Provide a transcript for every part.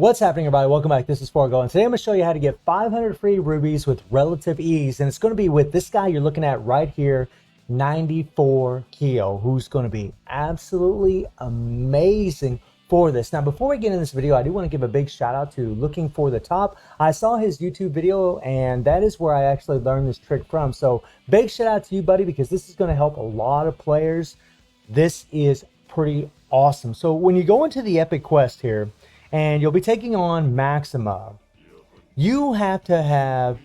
What's happening, everybody? Welcome back. This is Forgo, and today I'm going to show you how to get 500 free rubies with relative ease, and it's going to be with this guy you're looking at right here, 94 Keo, who's going to be absolutely amazing for this. Now, before we get into this video, I do want to give a big shout out to Looking for the Top. I saw his YouTube video, and that is where I actually learned this trick from. So, big shout out to you, buddy, because this is going to help a lot of players. This is pretty awesome. So, when you go into the Epic Quest here, and you'll be taking on Maxima, you have to have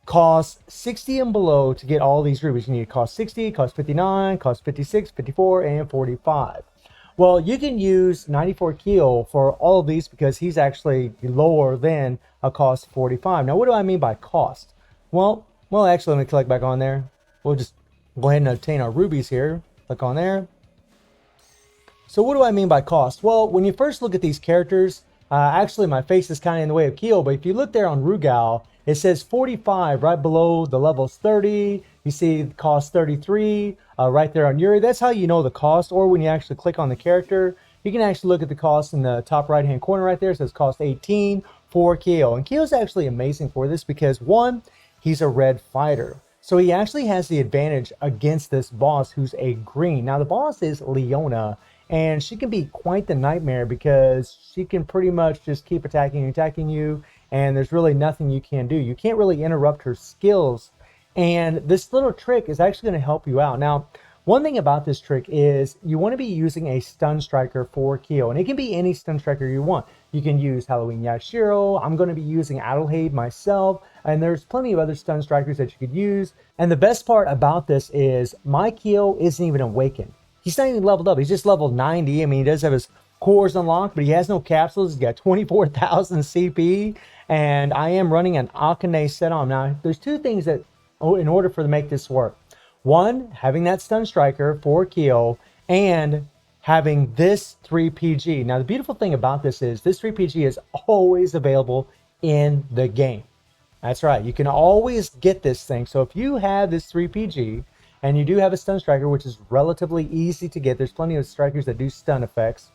cost 60 and below to get all these rubies. You need cost 60, cost 59, cost 56, 54, and 45. Well, you can use 94 Keo for all of these because he's actually lower than a cost 45. Now, what do I mean by cost? Well, actually, let me click back on there. We'll just go ahead and obtain our rubies here. Click on there. So what do I mean by cost? Well, when you first look at these characters, actually my face is kind of in the way of Keo, but if you look there on Rugal, it says 45 right below the levels 30. You see the cost 33 right there on Yuri. That's how you know the cost. Or when you actually click on the character, you can actually look at the cost in the top right hand corner right there. It says cost 18 for Keo. And Keo's actually amazing for this because one, he's a red fighter. So he actually has the advantage against this boss who's a green. Now the boss is Leona. And she can be quite the nightmare because she can pretty much just keep attacking you, and there's really nothing you can do. You can't really interrupt her skills, and this little trick is actually going to help you out. Now, one thing about this trick is you want to be using a stun striker for Keo, and it can be any stun striker you want. You can use Halloween Yashiro. I'm going to be using Adelheid myself, and there's plenty of other stun strikers that you could use. And the best part about this is my Keo isn't even awakened. He's not even leveled up. He's just level 90. I mean, he does have his cores unlocked, but he has no capsules. He's got 24,000 CP, and I am running an Akane set on. Now, there's two things that, in order for to make this work. One, having that stun striker for Keo, and having this 3PG. Now, the beautiful thing about this is this 3PG is always available in the game. That's right. You can always get this thing. So if you have this 3PG, and you do have a stun striker, which is relatively easy to get. There's plenty of strikers that do stun effects.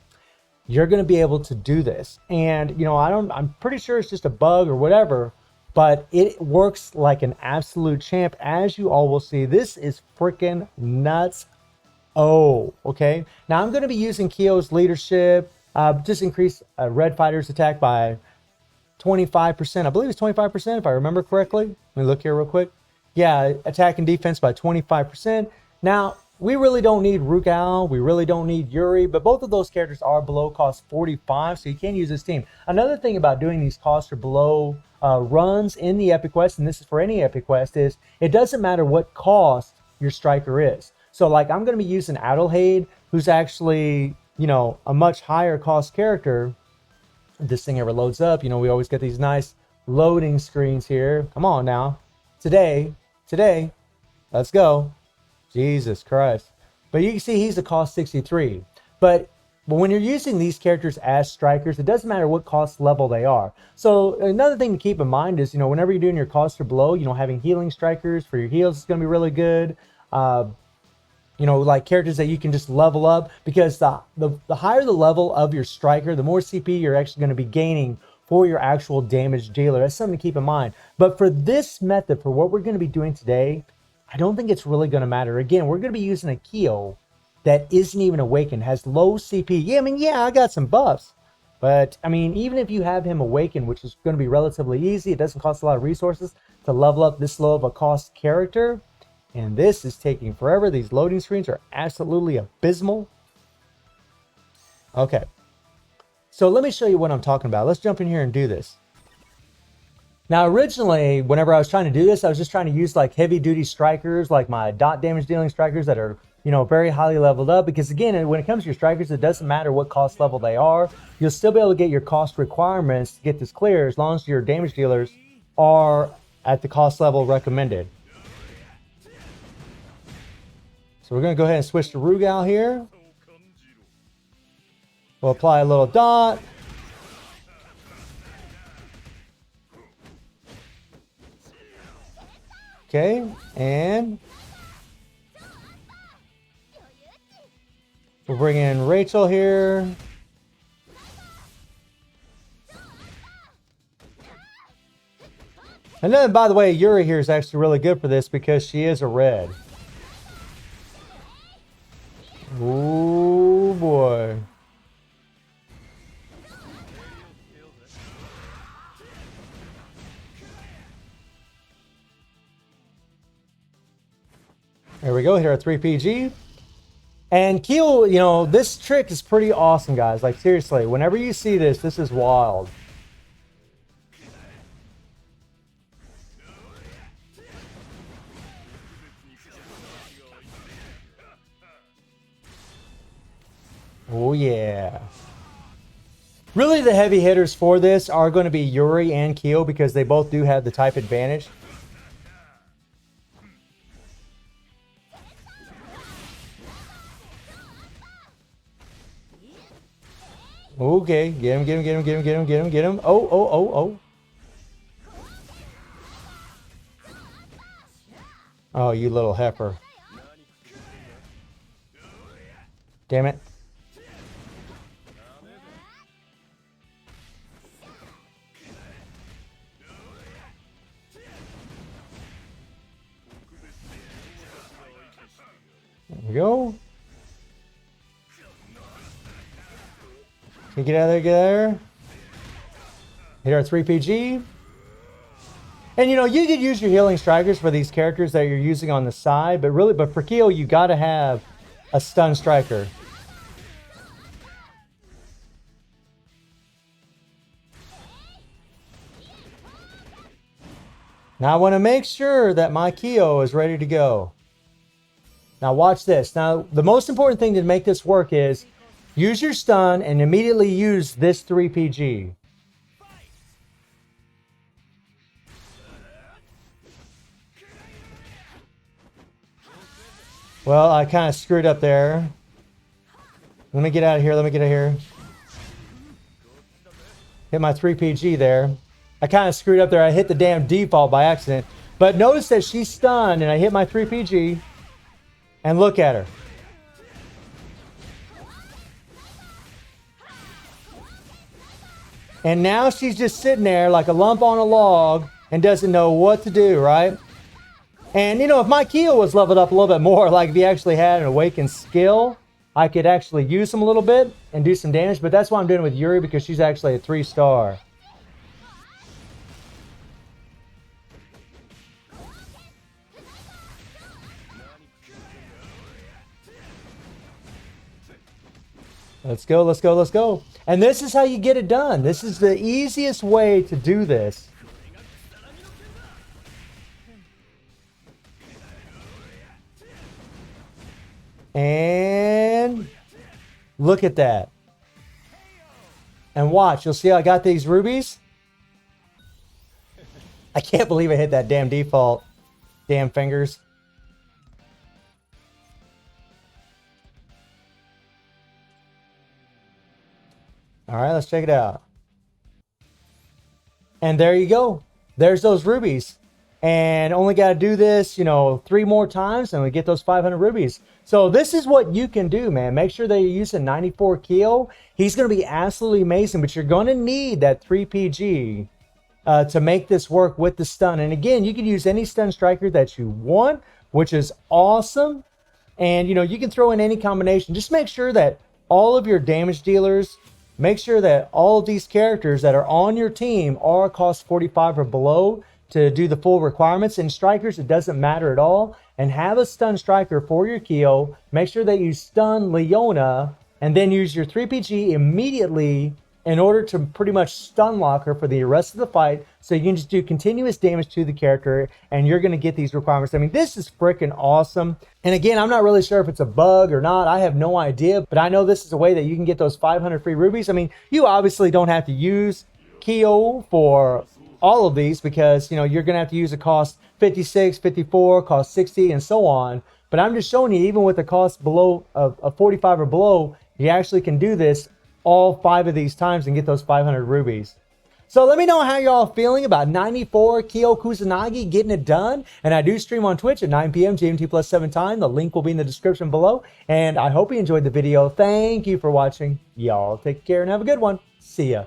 You're going to be able to do this. And, you know, I'm pretty sure it's just a bug or whatever, but it works like an absolute champ. As you all will see, this is freaking nuts. Oh, okay. Now I'm going to be using Keo's leadership. Just increase a red fighter's attack by 25%. I believe it's 25% if I remember correctly. Let me look here real quick. Yeah, attack and defense by 25%. Now, we really don't need Rugal. We really don't need Yuri, but both of those characters are below cost 45, so you can use this team. Another thing about doing these costs or below runs in the Epic Quest, and this is for any Epic Quest, is it doesn't matter what cost your striker is. So, like, I'm going to be using Adelheid, who's actually, you know, a much higher cost character. If this thing ever loads up, you know, we always get these nice loading screens here. Come on now. Today, let's go. Jesus Christ. But you can see he's a cost 63. But when you're using these characters as strikers, it doesn't matter what cost level they are. So another thing to keep in mind is, you know, whenever you're doing your cost or below, you know, having healing strikers for your heals is going to be really good. You know, like characters that you can just level up, because the higher the level of your striker, the more CP you're actually going to be gaining for your actual damage dealer. That's something to keep in mind. But for this method, for what we're going to be doing today, I don't think it's really going to matter. Again, we're going to be using a Keo that isn't even awakened, has low CP. Yeah, I mean, yeah, I got some buffs. But, I mean, even if you have him awakened, which is going to be relatively easy, it doesn't cost a lot of resources to level up this low of a cost character. And this is taking forever. These loading screens are absolutely abysmal. Okay. So let me show you what I'm talking about. Let's jump in here and do this. Now, originally, whenever I was trying to do this, I was just trying to use like heavy duty strikers, like my dot damage dealing strikers that are, you know, very highly leveled up. Because again, when it comes to your strikers, it doesn't matter what cost level they are. You'll still be able to get your cost requirements to get this clear as long as your damage dealers are at the cost level recommended. So we're going to go ahead and switch to Rugal here. We'll apply a little dot. Okay, and we'll bring in Rachel here. And then, by the way, Yuri here is actually really good for this because she is a red. Ooh, boy. There we go, hit our 3PG. And Keel, you know, this trick is pretty awesome, guys. Like, seriously, whenever you see this, this is wild. Oh, yeah. Really, the heavy hitters for this are going to be Yuri and Keel because they both do have the type advantage. Okay, get him, get him, get him, get him, get him, get him, get him. Oh, oh, oh, oh. Oh, you little heifer. Damn it. There we go. Can you get out of there, get out of there? Hit our 3PG. And you know, you could use your healing strikers for these characters that you're using on the side, but for Keel, you gotta have a stun striker. Now I want to make sure that my Keo is ready to go. Now watch this. Now the most important thing to make this work is use your stun and immediately use this 3PG. Well, I kind of screwed up there. Let me get out of here. Let me get out of here. Hit my 3PG there. I kind of screwed up there. I hit the damn default by accident. But notice that she's stunned and I hit my 3PG. And look at her. And now she's just sitting there like a lump on a log and doesn't know what to do, right? And, you know, if my Keel was leveled up a little bit more, like if he actually had an awakened skill, I could actually use him a little bit and do some damage. But that's what I'm doing with Yuri because she's actually a 3-star. Let's go, let's go, let's go. And this is how you get it done. This is the easiest way to do this. And look at that. And watch, you'll see how I got these rubies. I can't believe I hit that damn default. Damn fingers. All right, let's check it out. And there you go. There's those rubies. And only got to do this, you know, 3 more times and we get those 500 rubies. So this is what you can do, man. Make sure that you're using 94 Keo. He's going to be absolutely amazing, but you're going to need that 3PG to make this work with the stun. And again, you can use any stun striker that you want, which is awesome. And, you know, you can throw in any combination. Just make sure that all of your damage dealers, make sure that all of these characters that are on your team are cost 45 or below to do the full requirements. And strikers, it doesn't matter at all. And have a stun striker for your Keo. Make sure that you stun Leona and then use your 3PG immediately in order to pretty much stun lock her for the rest of the fight. So you can just do continuous damage to the character and you're going to get these requirements. I mean, this is freaking awesome. And again, I'm not really sure if it's a bug or not. I have no idea, but I know this is a way that you can get those 500 free rubies. I mean, you obviously don't have to use Keo for all of these because, you know, you're going to have to use a cost 56, 54, cost 60, and so on. But I'm just showing you, even with the cost below of 45 or below, you actually can do this all 5 of these times and get those 500 rubies. So let me know how y'all feeling about 94 Kyo Kusanagi getting it done. And I do stream on Twitch at 9 p.m. GMT plus 7 time. The link will be in the description below. And I hope you enjoyed the video. Thank you for watching. Y'all take care and have a good one. See ya.